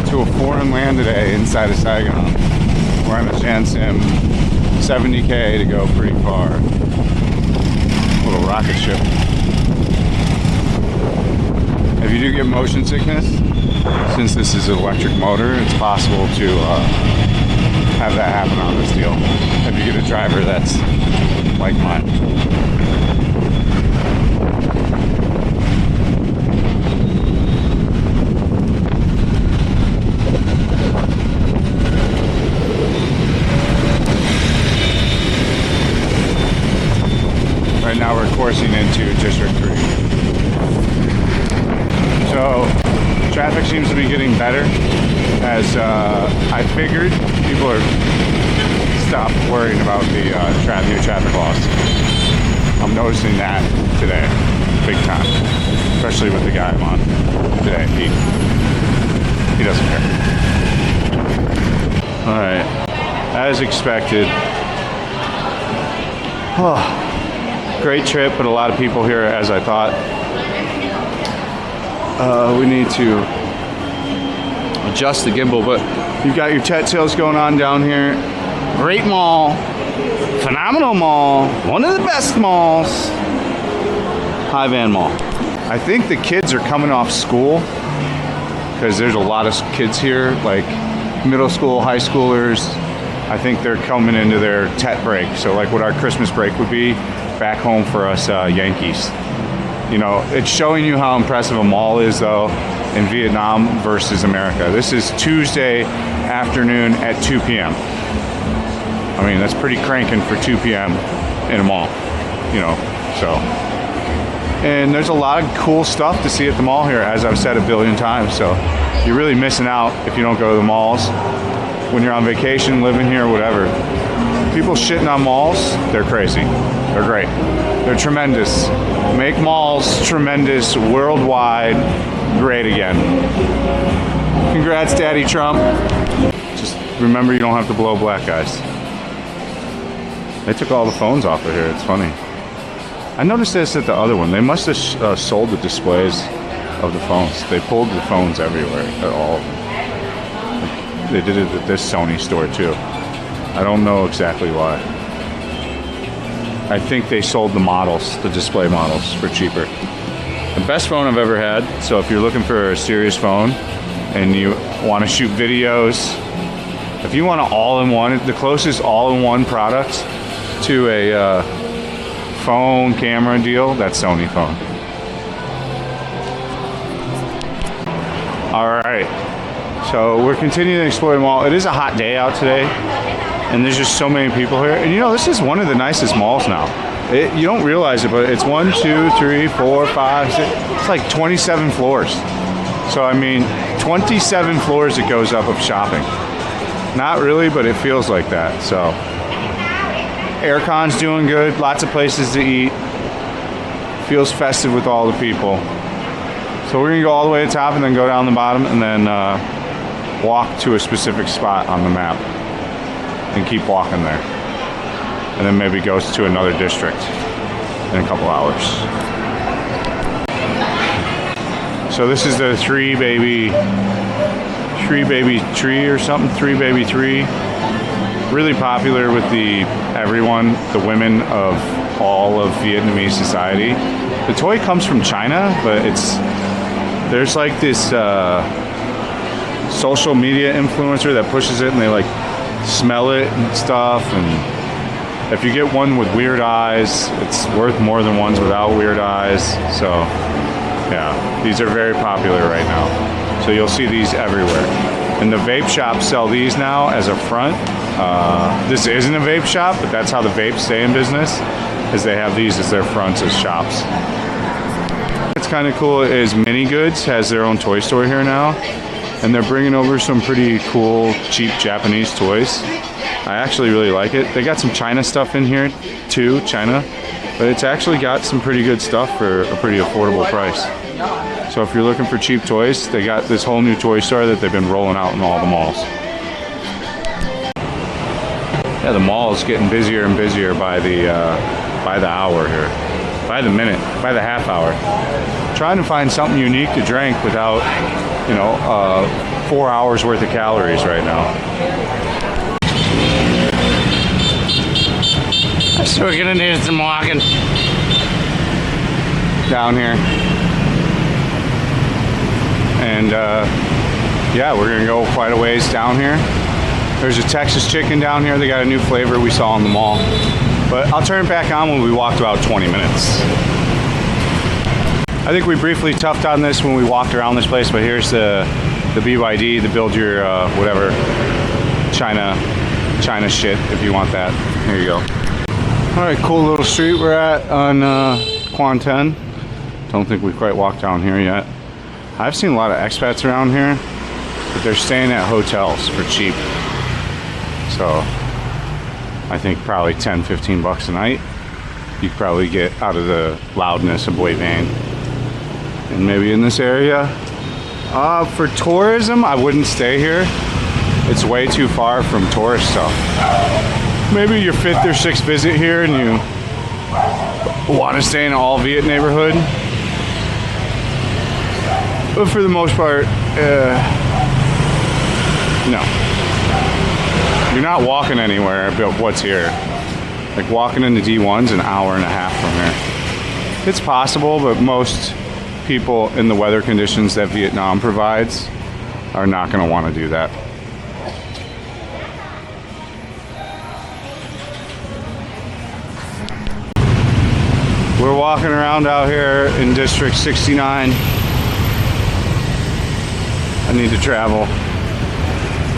to a foreign land today inside of Saigon. We're on a Jansim 70K to go pretty far. Little rocket ship. If you do get motion sickness, since this is an electric motor, it's possible to have that happen on this deal. If you get a driver that's like mine. Right now we're coursing into District 3. So traffic seems to be getting better as I figured. People are stopped worrying about the new traffic laws. I'm noticing that today, big time, especially with the guy I'm on today. He doesn't care. All right, as expected. Oh. Great trip, but a lot of people here as I thought. We need to adjust the gimbal, but you've got your Tet sales going on down here. Great mall, phenomenal mall, one of the best malls. Haivan Mall. I think the kids are coming off school because there's a lot of kids here, like middle school, high schoolers. I think they're coming into their Tet break. So like what our Christmas break would be back home for us Yankees. You know, it's showing you how impressive a mall is though in Vietnam versus America. This is Tuesday afternoon at 2 p.m. I mean, that's pretty cranking for 2 p.m. in a mall, you know, so. And there's a lot of cool stuff to see at the mall here, as I've said a billion times. So you're really missing out if you don't go to the malls. When you're on vacation, living here, whatever. People shitting on malls, they're crazy. They're great. They're tremendous. Make malls tremendous, worldwide, great again. Congrats, Daddy Trump. Just remember you don't have to blow black guys. They took all the phones off of here, it's funny. I noticed this at the other one. They must have sold the displays of the phones. They pulled the phones everywhere at all. They did it at this Sony store too. I don't know exactly why. I think they sold the models, the display models, for cheaper. The best phone I've ever had. So if you're looking for a serious phone and you want to shoot videos, if you want an all-in-one, the closest all-in-one product to a phone camera deal, that's Sony phone. All right. So we're continuing to explore the mall. It is a hot day out today, and there's just so many people here. And you know, this is one of the nicest malls now. You don't realize it, but it's 1, 2, 3, 4, 5, 6. It's like 27 floors. So I mean, 27 floors it goes up of shopping. Not really, but it feels like that. So aircon's doing good. Lots of places to eat. Feels festive with all the people. So we're gonna go all the way to the top and then go down the bottom and then walk to a specific spot on the map and keep walking there. And then maybe goes to another district in a couple hours. So this is the three baby tree or something, 3BABY3. Really popular with the women of all of Vietnamese society. The toy comes from China, but there's like this social media influencer that pushes it and they like smell it and stuff, and if you get one with weird eyes, it's worth more than ones without weird eyes. So yeah, these are very popular right now. So you'll see these everywhere. And the vape shops sell these now as a front. This isn't a vape shop, but that's how the vapes stay in business, is they have these as their fronts as shops. What's kind of cool is Mini Goods has their own toy store here now, and they're bringing over some pretty cool, cheap Japanese toys. I actually really like it. They got some China stuff in here too, China, but it's actually got some pretty good stuff for a pretty affordable price. So if you're looking for cheap toys, they got this whole new toy store that they've been rolling out in all the malls. Yeah, the mall is getting busier and busier by the hour here, by the minute, by the half hour. Trying to find something unique to drink without, 4 hours worth of calories right now. So we're gonna need some walking down here. And yeah, we're gonna go quite a ways down here. There's a Texas chicken down here. They got a new flavor we saw in the mall. But I'll turn it back on when we walked about 20 minutes. I think we briefly toughed on this when we walked around this place, but here's the BYD, the build your whatever China shit if you want that. Here you go. All right, cool little street we're at on Quan Thanh. Don't think we quite walked down here yet. I've seen a lot of expats around here, but they're staying at hotels for cheap. So I think probably 10, 15 bucks a night. You could probably get out of the loudness of Hue Van. And maybe in this area. For tourism, I wouldn't stay here. It's way too far from tourist stuff. Maybe your 5th or 6th visit here and you want to stay in an all Viet neighborhood. But for the most part, no. You're not walking anywhere but what's here. Like walking into D1's an hour and a half from here. It's possible, but most people in the weather conditions that Vietnam provides are not going to want to do that. We're walking around out here in District 69. I need to travel.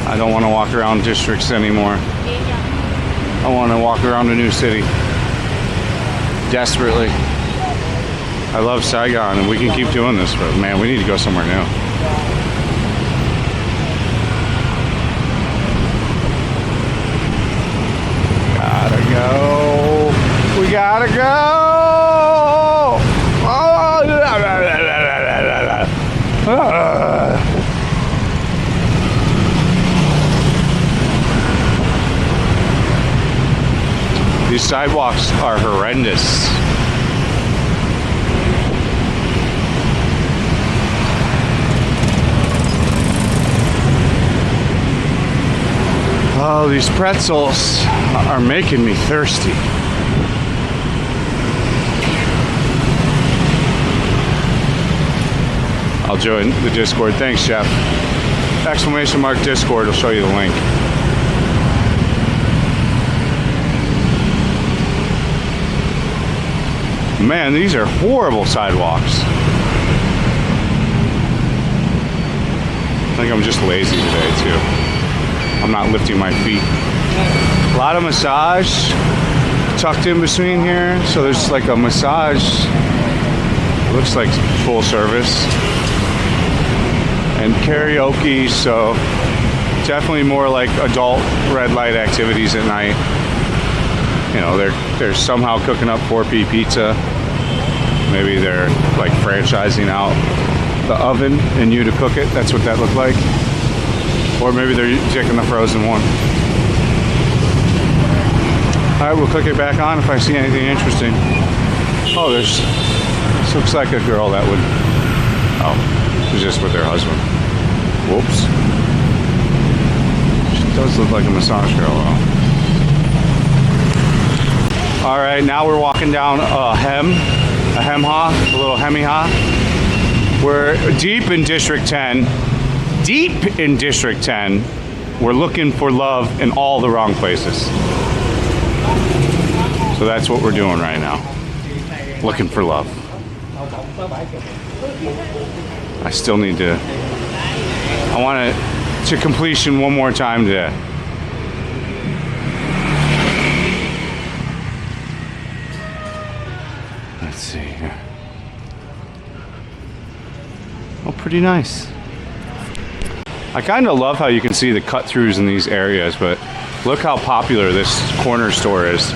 I don't want to walk around districts anymore. I want to walk around a new city. Desperately. I love Saigon and we can keep doing this, but man, we need to go somewhere new. Gotta go. We gotta go. These sidewalks are horrendous. Oh, these pretzels are making me thirsty. I'll join the Discord. Thanks, Chef. Exclamation mark Discord will show you the link. Man, these are horrible sidewalks. I think I'm just lazy today, too. I'm not lifting my feet. A lot of massage tucked in between here. So there's like a massage. It looks like full service. And karaoke, so definitely more like adult red light activities at night. You know, they're somehow cooking up 4P pizza. Maybe they're like franchising out the oven and you to cook it. That's what that looked like. Or maybe they're taking the frozen one. All right, we'll click it back on if I see anything interesting. Oh, this looks like a girl that would, oh, she's just with her husband. Whoops. She does look like a massage girl, though. All right, now we're walking down a Hem Ha, a little Hemi Ha. We're deep in District 10. Deep in District 10. We're looking for love in all the wrong places. So that's what we're doing right now. Looking for love. I still need to, I want it to completion one more time today. Let's see here. Oh, pretty nice. I kind of love how you can see the cut-throughs in these areas, but look how popular this corner store is.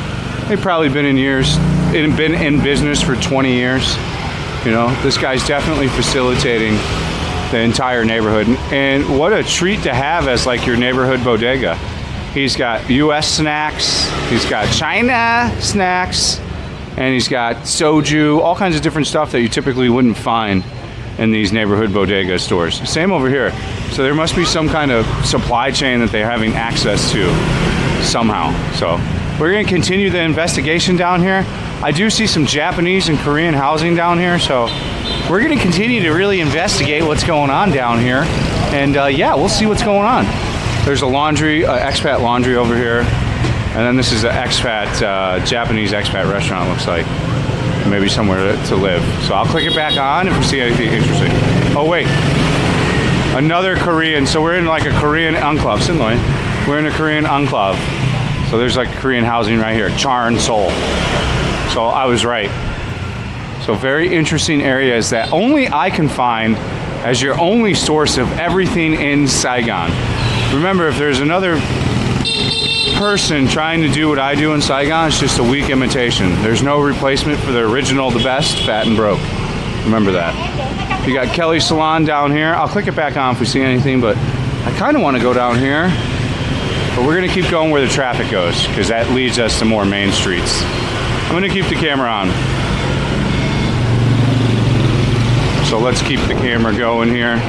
They've probably been in business for 20 years. You know, this guy's definitely facilitating the entire neighborhood. And what a treat to have as like your neighborhood bodega. He's got US snacks, he's got China snacks, and he's got soju, all kinds of different stuff that you typically wouldn't find in these neighborhood bodega stores. Same over here. So there must be some kind of supply chain that they're having access to somehow. So we're gonna continue the investigation down here. I do see some Japanese and Korean housing down here, so we're gonna continue to really investigate what's going on down here. And yeah, we'll see what's going on. There's a laundry, expat laundry over here. And then this is an expat, Japanese expat restaurant, looks like. Maybe somewhere to live. So I'll click it back on if we see anything interesting. Oh wait, another Korean. So we're in like a Korean enclave, Sinloy. We're in a Korean enclave. So there's like Korean housing right here, Charn, Seoul. So I was right. So very interesting areas that only I can find as your only source of everything in Saigon. Remember, if there's another person trying to do what I do in Saigon, it's just a weak imitation. There's no replacement for the original, the best, fat and broke. Remember that. You got Kelly's Salon down here. I'll click it back on if we see anything, but I kind of want to go down here. But we're going to keep going where the traffic goes, because that leads us to more main streets. I'm going to keep the camera on. So let's keep the camera going here.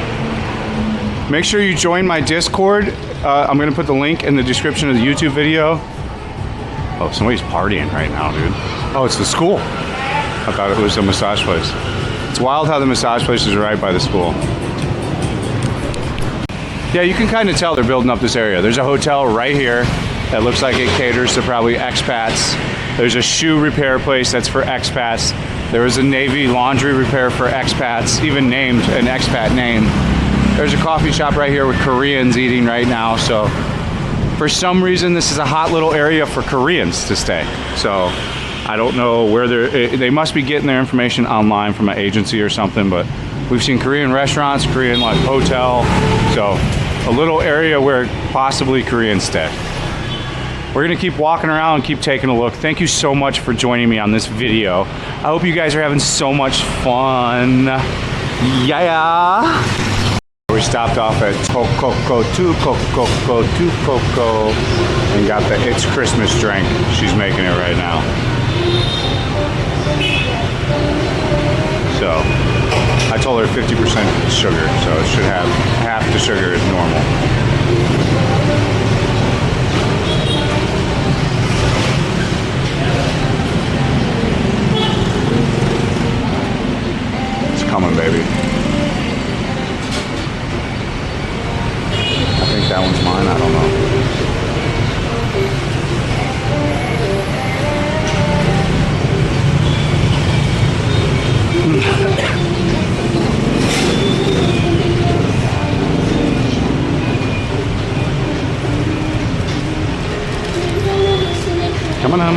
Make sure you join my Discord. I'm going to put the link in the description of the YouTube video. Oh, somebody's partying right now, dude. Oh, it's the school. I thought it was a massage place. It's wild how the massage places are right by the school. Yeah, you can kind of tell they're building up this area. There's a hotel right here that looks like it caters to probably expats. There's a shoe repair place that's for expats. There was a Navy laundry repair for expats, even named an expat name. There's a coffee shop right here with Koreans eating right now. So for some reason, this is a hot little area for Koreans to stay. So I don't know where they must be getting their information online from an agency or something, but we've seen Korean restaurants, Korean like hotel. So a little area where possibly Koreans stay. We're gonna keep walking around and keep taking a look. Thank you so much for joining me on this video. I hope you guys are having so much fun. Yeah. We stopped off at Coco and got the It's Christmas drink. She's making it right now. So I told her 50% sugar, so it should have half the sugar as normal. It's coming, baby. I think that one's mine, I don't know. Come on in.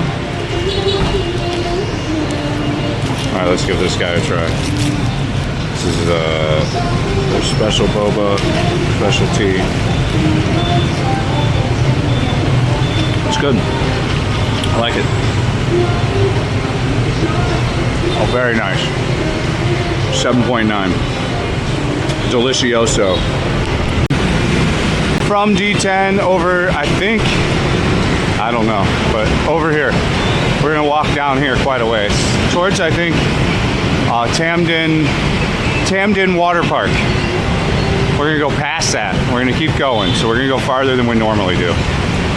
Alright, let's give this guy a try. This is their special boba, special tea. It's good. I like it. Oh, very nice. 7.9. Delicioso. From D10 over, I think, I don't know, but over here. We're gonna walk down here quite a ways. Towards, I think, Tamden Water Park. We're gonna go past that. We're gonna keep going. So we're gonna go farther than we normally do.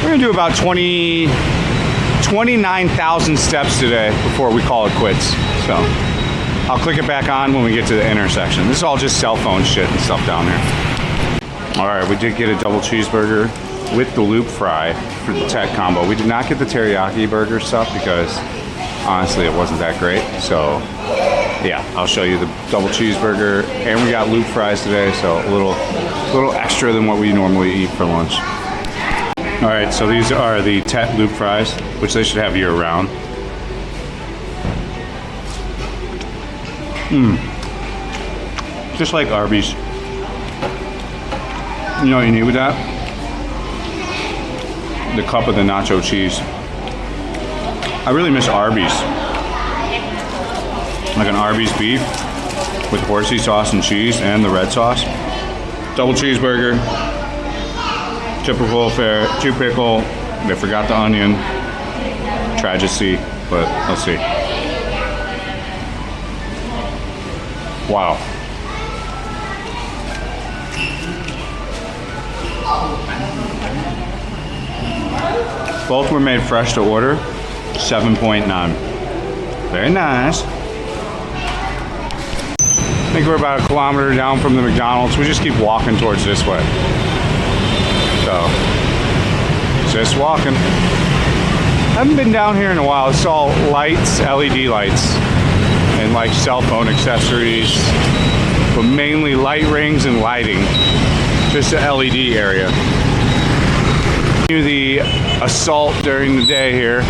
We're gonna do about 29,000 steps today before we call it quits. So I'll click it back on when we get to the intersection. This is all just cell phone shit and stuff down here. All right, we did get a double cheeseburger with the loop fry for the tech combo. We did not get the teriyaki burger stuff because honestly it wasn't that great. So yeah, I'll show you the double cheeseburger, and we got loop fries today, so a little extra than what we normally eat for lunch. All right, so these are the Tet loop fries, which they should have year round. Just like Arby's. You know what you need with that? The cup of the nacho cheese. I really miss Arby's. Like an Arby's beef with horsey sauce and cheese and the red sauce. Double cheeseburger. Typical fare. 2 pickle. They forgot the onion. Tragedy, but let's see. Wow. Both were made fresh to order. 7.9. Very nice. I think we're about a kilometer down from the McDonald's. We just keep walking towards this way. So, just walking. Haven't been down here in a while. It's all lights, LED lights, and like cell phone accessories, but mainly light rings and lighting. Just the LED area. The assault during the day here.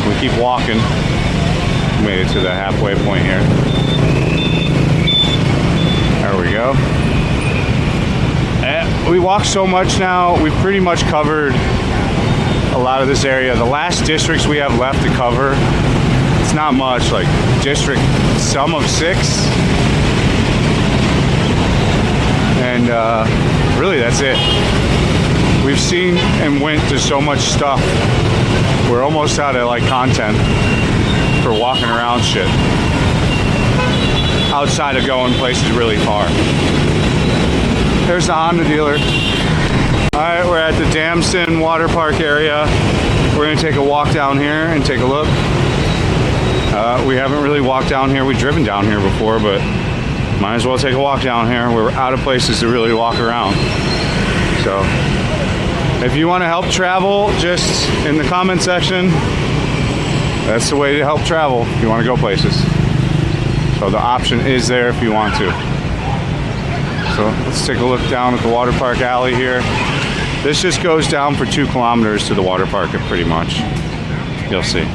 We keep walking. Made it to the halfway point here. There we go. We walk so much now, we've pretty much covered a lot of this area. The last districts we have left to cover, it's not much, like district sum of 6. And really that's it. We've seen and went to so much stuff. We're almost out of like content for walking around shit. Outside of going places really far. There's the Honda dealer. Alright, we're at the Damson Water Park area. We're gonna take a walk down here and take a look. We haven't really walked down here. We've driven down here before, but might as well take a walk down here. We're out of places to really walk around. So, if you want to help travel, just in the comment section, that's the way to help travel if you want to go places. So the option is there if you want to. So let's take a look down at the water park alley here. This just goes down for 2 kilometers to the water park pretty much. You'll see.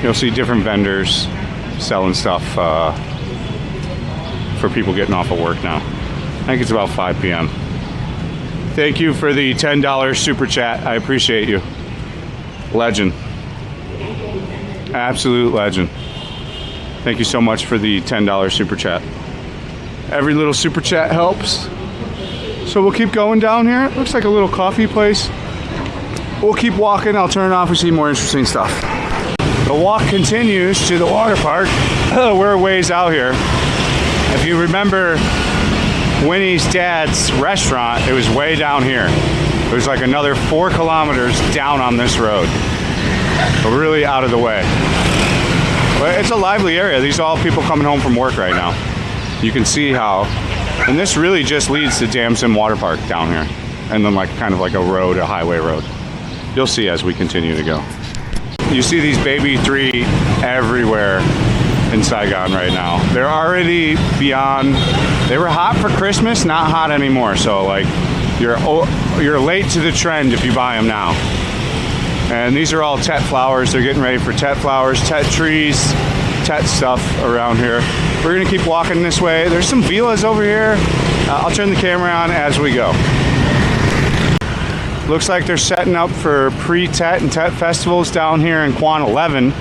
You'll see different vendors selling stuff for people getting off of work now. I think it's about 5 p.m. Thank you for the $10 super chat. I appreciate you. Legend. Absolute legend. Thank you so much for the $10 super chat. Every little super chat helps. So we'll keep going down here. It looks like a little coffee place. We'll keep walking. I'll turn it off and see more interesting stuff. The walk continues to the water park. We're a ways out here. If you remember Winnie's dad's restaurant, it was way down here. It was like another 4 kilometers down on this road. But really out of the way. But it's a lively area. These are all people coming home from work right now. You can see how, and this really just leads to Damson Water Park down here. And then like kind of like a road, a highway road. You'll see as we continue to go. You see these baby 3 everywhere in Saigon right now. They're already beyond, they were hot for Christmas, not hot anymore. So like you're late to the trend if you buy them now. And these are all Tet flowers. They're getting ready for Tet flowers, Tet trees, Tet stuff around here. We're gonna keep walking this way. There's some villas over here. I'll turn the camera on as we go. Looks like they're setting up for pre-Tet and Tet festivals down here in Quan 11.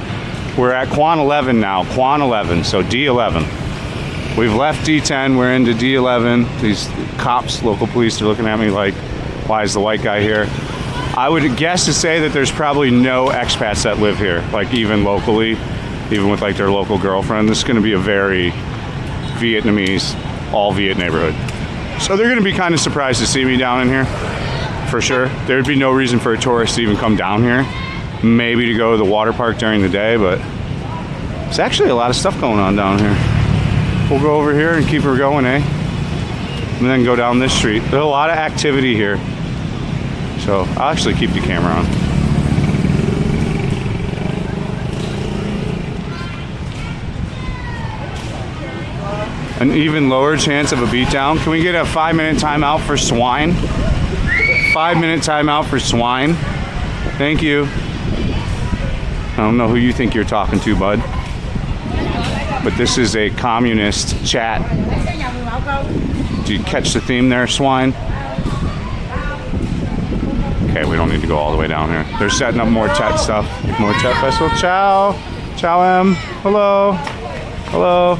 We're at Quan 11 now, Quan 11, so D11. We've left D10, we're into D11. These cops, local police, are looking at me like, why is the white guy here? I would guess to say that there's probably no expats that live here, like even locally, even with like their local girlfriend. This is gonna be a very Vietnamese, all Viet neighborhood. So they're gonna be kind of surprised to see me down in here, for sure. There'd be no reason for a tourist to even come down here. Maybe to go to the water park during the day, but there's actually a lot of stuff going on down here. We'll go over here and keep her going, eh? And then go down this street. There's a lot of activity here. So I'll actually keep the camera on. An even lower chance of a beatdown. Can we get a 5-minute timeout for swine? 5-minute timeout for swine. Thank you. I don't know who you think you're talking to, bud. But this is a communist chat. Do you catch the theme there, swine? Okay, we don't need to go all the way down here. They're setting up more Tet stuff. More Tet festival. Ciao. Ciao, M. Hello. Hello.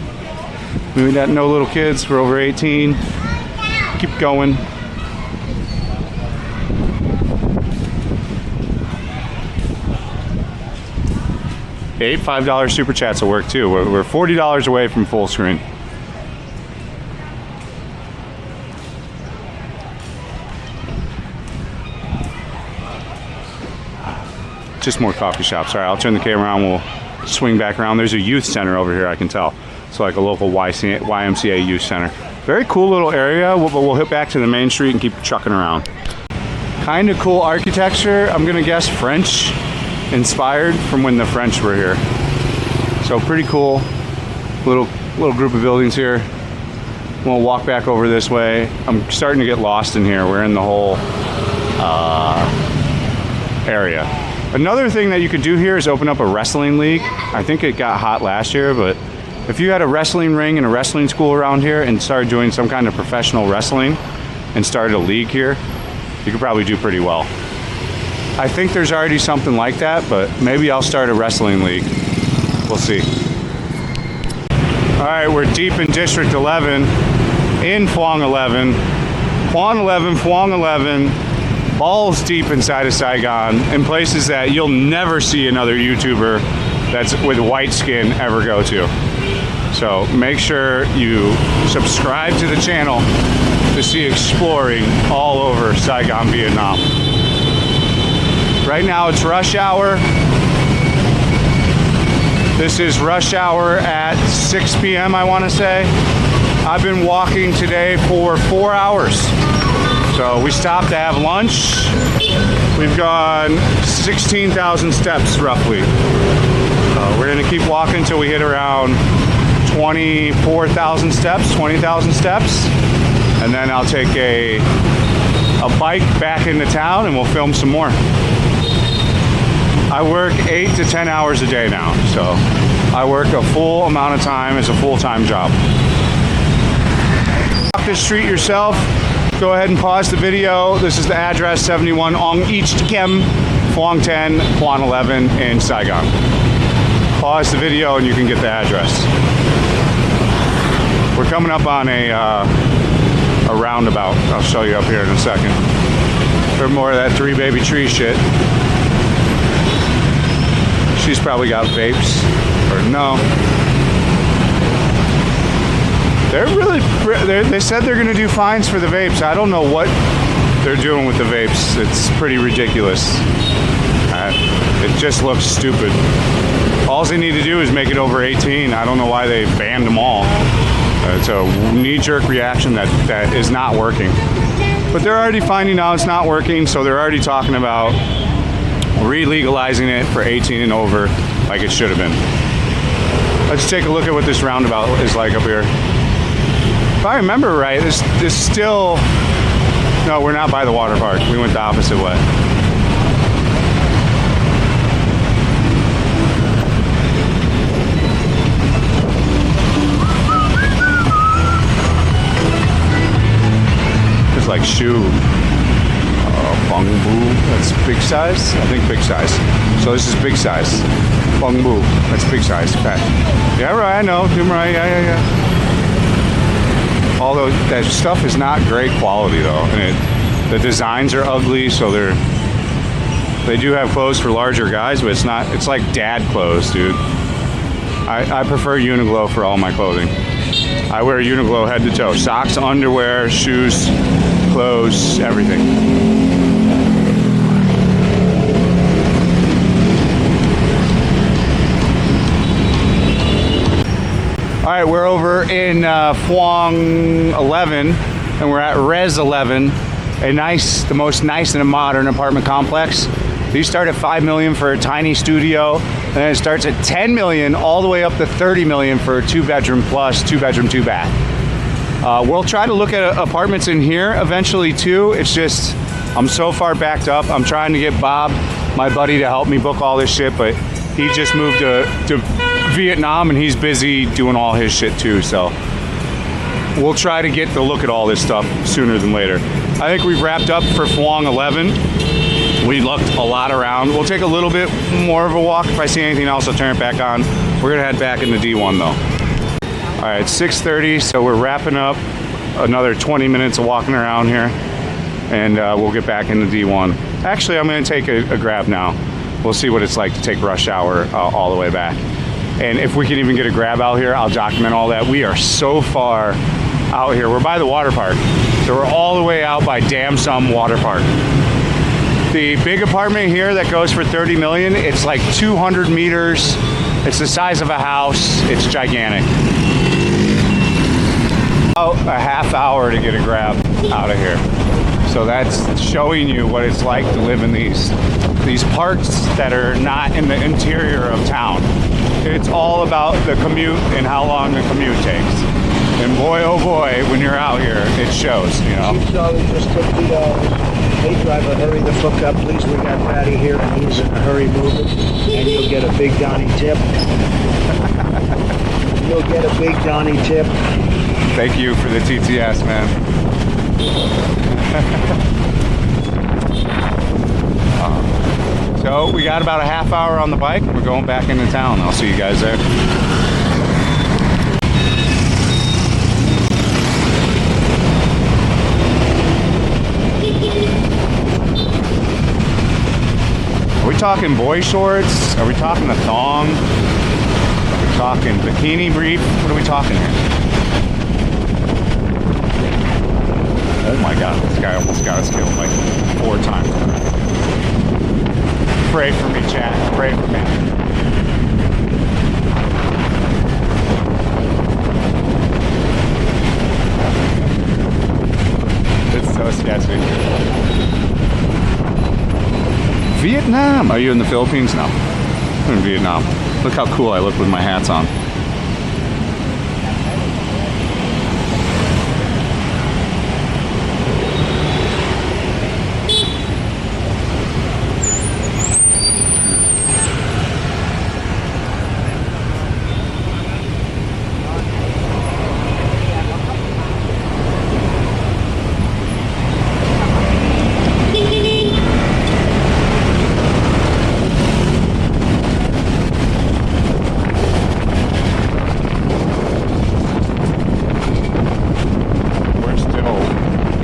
We got no little kids. We're over 18. Keep going. $5 super chats will work too. We're $40 away from full screen. just more coffee shops. All right, I'll turn the camera on. We'll swing back around. There's a youth center over here, I can tell. So like a local YMCA youth center. Very cool little area, but we'll hit back to the main street and keep trucking around. Kind of cool architecture. I'm gonna guess French inspired from when the French were here. So pretty cool. Little group of buildings here. We'll walk back over this way. I'm starting to get lost in here. We're in the whole area. Another thing that you could do here is open up a wrestling league. I think it got hot last year, but if you had a wrestling ring and a wrestling school around here and started doing some kind of professional wrestling and started a league here, you could probably do pretty well. I think there's already something like that, but maybe I'll start a wrestling league. We'll see. All right, we're deep in District 11, in Phuong 11. Quan 11, Phuong 11, balls deep inside of Saigon, in places that you'll never see another YouTuber that's with white skin ever go to. So make sure you subscribe to the channel to see exploring all over Saigon, Vietnam. Right now it's rush hour. This is rush hour at 6 p.m. I want to say. I've been walking today for 4 hours. So we stopped to have lunch. We've gone 16,000 steps roughly. We're gonna keep walking until we hit around 24,000 steps, 20,000 steps. And then I'll take a bike back into town and we'll film some more. I work 8 to 10 hours a day now, so I work a full amount of time as a full-time job. Walk this street yourself. Go ahead and pause the video. This is the address, 71 Ong East Kem, Phuong 10, Quan 11 in Saigon. Pause the video and you can get the address. We're coming up on a roundabout. I'll show you up here in a second. For more of that three baby tree shit. She's probably got vapes, or no. They said they're gonna do fines for the vapes. I don't know what they're doing with the vapes. It's pretty ridiculous. It just looks stupid. All they need to do is make it over 18. I don't know why they banned them all. It's a knee-jerk reaction that is not working. But they're already finding out it's not working, so they're already talking about re-legalizing it for 18 and over like it should have been. Let's take a look at what this roundabout is like up here. If I remember right, this still... No, we're not by the water park. We went the opposite way. It's like shoe. Bung Boo, that's big size? I think big size. So this is big size. Bung Boo, that's big size. Okay. Yeah, right, I know. Right, yeah. Although that stuff is not great quality though. And the designs are ugly, so they do have clothes for larger guys, but it's like dad clothes, dude. I prefer Uniqlo for all my clothing. I wear Uniqlo head to toe. Socks, underwear, shoes, clothes, everything. All right, we're over in Phuong 11, and we're at Res 11, the most nice and modern apartment complex. These start at $5 million for a tiny studio, and then it starts at $10 million all the way up to $30 million for a 2-bedroom plus, 2-bedroom, 2-bath. We'll try to look at apartments in here eventually too. It's just, I'm so far backed up. I'm trying to get Bob, my buddy, to help me book all this shit, but he just moved to Vietnam and he's busy doing all his shit too, so we'll try to get to look at all this stuff sooner than later. I think we've wrapped up for Phuong 11. We looked a lot around. We'll take a little bit more of a walk. If I see anything else, I'll turn it back on. We're gonna head back into D1 though. All right, it's 6:30, so we're wrapping up another 20 minutes of walking around here, and we'll get back into D1. Actually, I'm gonna take a grab now. We'll see what it's like to take rush hour all the way back. And if we can even get a grab out here, I'll document all that. We are so far out here. We're by the water park. So we're all the way out by Dam Sum Water Park. The big apartment here that goes for 30 million, it's like 200 meters. It's the size of a house. It's gigantic. About a half hour to get a grab out of here. So that's showing you what it's like to live in these parks that are not in the interior of town. It's all about the commute and how long the commute takes. And boy, oh boy, when you're out here, it shows, you know. Chief Charlie just took the, hey driver, hurry the fuck up, please. We got Patty here and he's in a hurry moving. And you'll get a big Donnie tip. You'll get a big Donnie tip. Thank you for the TTS, man. So we got about a half hour on the bike. We're going back into town. I'll see you guys there. Are we talking boy shorts? Are we talking a thong? Are we talking bikini brief? What are we talking here? Oh my god, this guy almost got us killed like 4 times. Pray for me, chat. Pray for me. It's so sketchy. Vietnam! Are you in the Philippines? No. I'm in Vietnam. Look how cool I look with my hats on.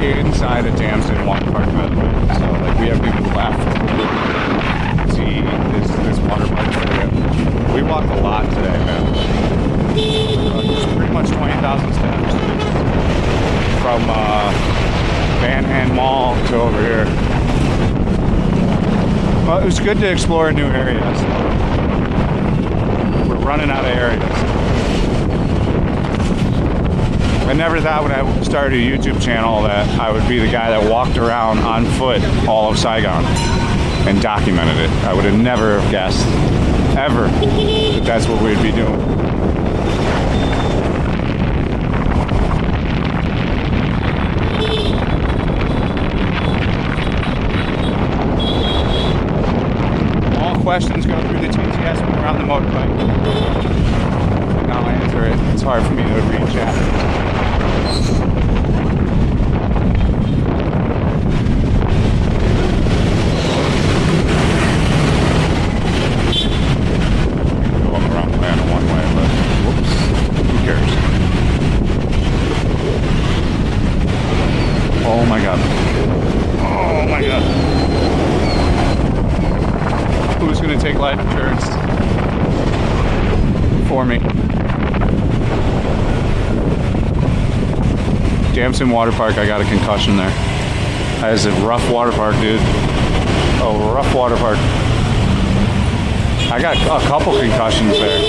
Inside of Damson Water Park, by the way. So, like, we have people left to see this water park area. We walked a lot today, man. Just pretty much 20,000 steps from Van Hand Mall to over here. Well, it was good to explore new areas. We're running out of areas. I never thought when I started a YouTube channel that I would be the guy that walked around on foot all of Saigon and documented it. I would have never have guessed, ever, that that's what we'd be doing. All questions go through the TTS when we're on the motorbike. Now I answer it. It's hard for me to read chat. Oh my god. Oh my god. Who's gonna take life insurance for me? Damson Water Park, I got a concussion there. That is a rough water park, dude. Oh, rough water park. I got a couple concussions there.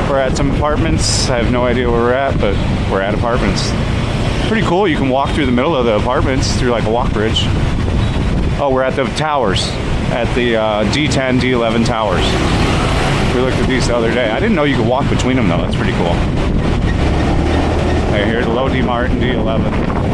We're at some apartments. I have no idea where we're at, but we're at apartments. Pretty cool. You can walk through the middle of the apartments through like a walk bridge. Oh, we're at the towers, at the D10, D11 towers. We looked at these the other day. I didn't know you could walk between them though. That's pretty cool. Hey, here's Low D Martin D11.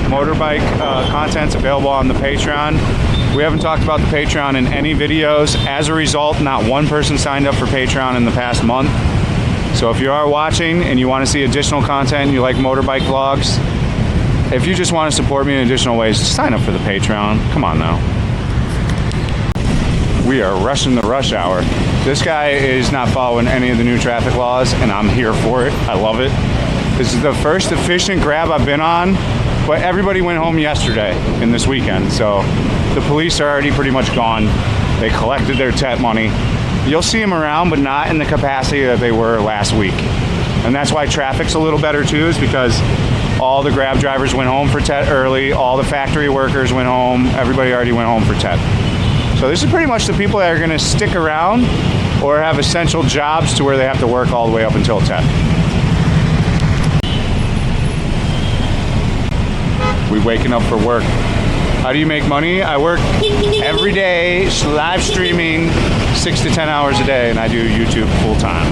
Motorbike content's available on the Patreon. We haven't talked about the Patreon in any videos. As a result, not one person signed up for Patreon in the past month. So if you are watching and you want to see additional content and you like motorbike vlogs, if you just want to support me in additional ways, just sign up for the Patreon. Come on now. We are rushing the rush hour. This guy is not following any of the new traffic laws, and I'm here for it. I love it. This is the first efficient grab I've been on, but everybody went home yesterday and this weekend, so the police are already pretty much gone. They collected their TET money. You'll see them around, but not in the capacity that they were last week. And that's why traffic's a little better too, is because all the Grab drivers went home for TET early, all the factory workers went home, everybody already went home for TET. So this is pretty much the people that are gonna stick around or have essential jobs to where they have to work all the way up until TET. We waking up for work. How do you make money? I work every day, live streaming 6 to 10 hours a day, and I do YouTube full time.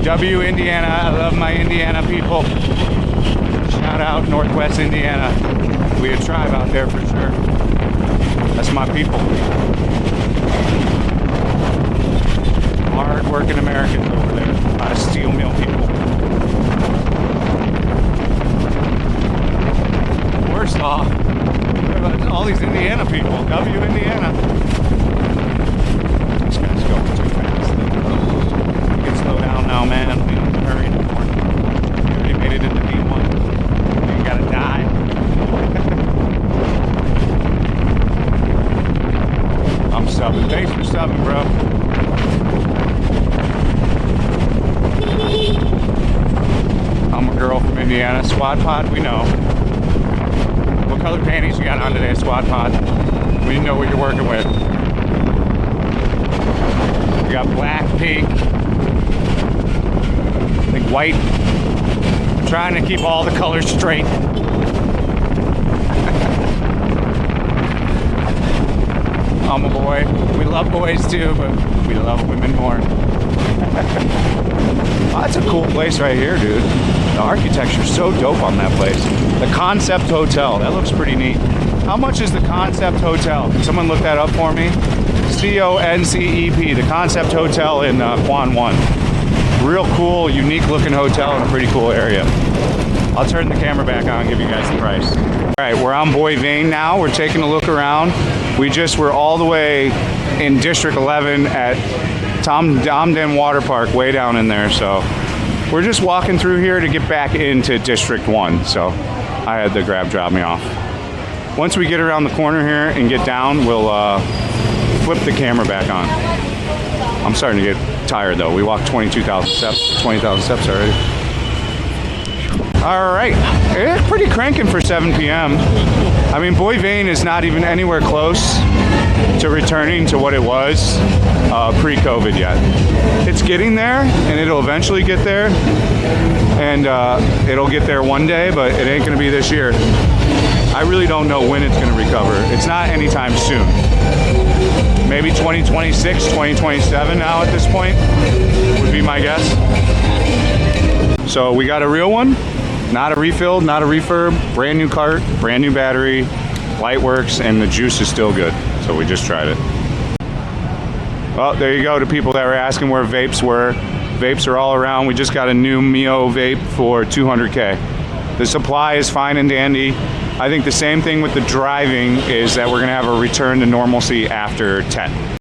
W Indiana, I love my Indiana people. Shout out Northwest Indiana. We a tribe out there for sure. That's my people. Hard working Americans over there. A lot of steel mill people. Warsaw. All these Indiana people. W Indiana. This guy's going too fast. You can slow down now, man. We don't have to hurry anymore. We already made it into P1. You gotta die. I'm subbing. Thanks for subbing, bro. I'm a girl from Indiana. Squad Pod, we know. What color panties you got on today, Squad Pod? We know what you're working with. We got black, pink, I think white. I'm trying to keep all the colors straight. I'm a boy. We love boys too, but we love women more. Oh, that's a cool place right here, dude. The architecture's so dope on that place. The Concept Hotel, that looks pretty neat. How much is the Concept Hotel? Can someone look that up for me? CONCEP, the Concept Hotel in Quan One. Real cool, unique looking hotel in a pretty cool area. I'll turn the camera back on and give you guys the price. All right, we're on Boy Vane now. We're taking a look around. We just were all the way in District 11 at Domden Water Park, way down in there. So we're just walking through here to get back into District 1. So I had the Grab drop me off. Once we get around the corner here and get down, we'll flip the camera back on. I'm starting to get tired though. We walked 22,000 steps, 20,000 steps already. All right, it's pretty cranking for 7 p.m. I mean, Boy Vane is not even anywhere close to returning to what it was pre-COVID yet. It's getting there, and it'll eventually get there, and it'll get there one day, but it ain't gonna be this year. I really don't know when it's gonna recover. It's not anytime soon. Maybe 2026, 2027 now at this point would be my guess. So we got a real one. Not a refill, not a refurb, brand new cart, brand new battery, light works, and the juice is still good. So we just tried it. Well, there you go to people that were asking where vapes were. Vapes are all around. We just got a new Mio vape for $200K. The supply is fine and dandy. I think the same thing with the driving is that we're gonna have a return to normalcy after TET.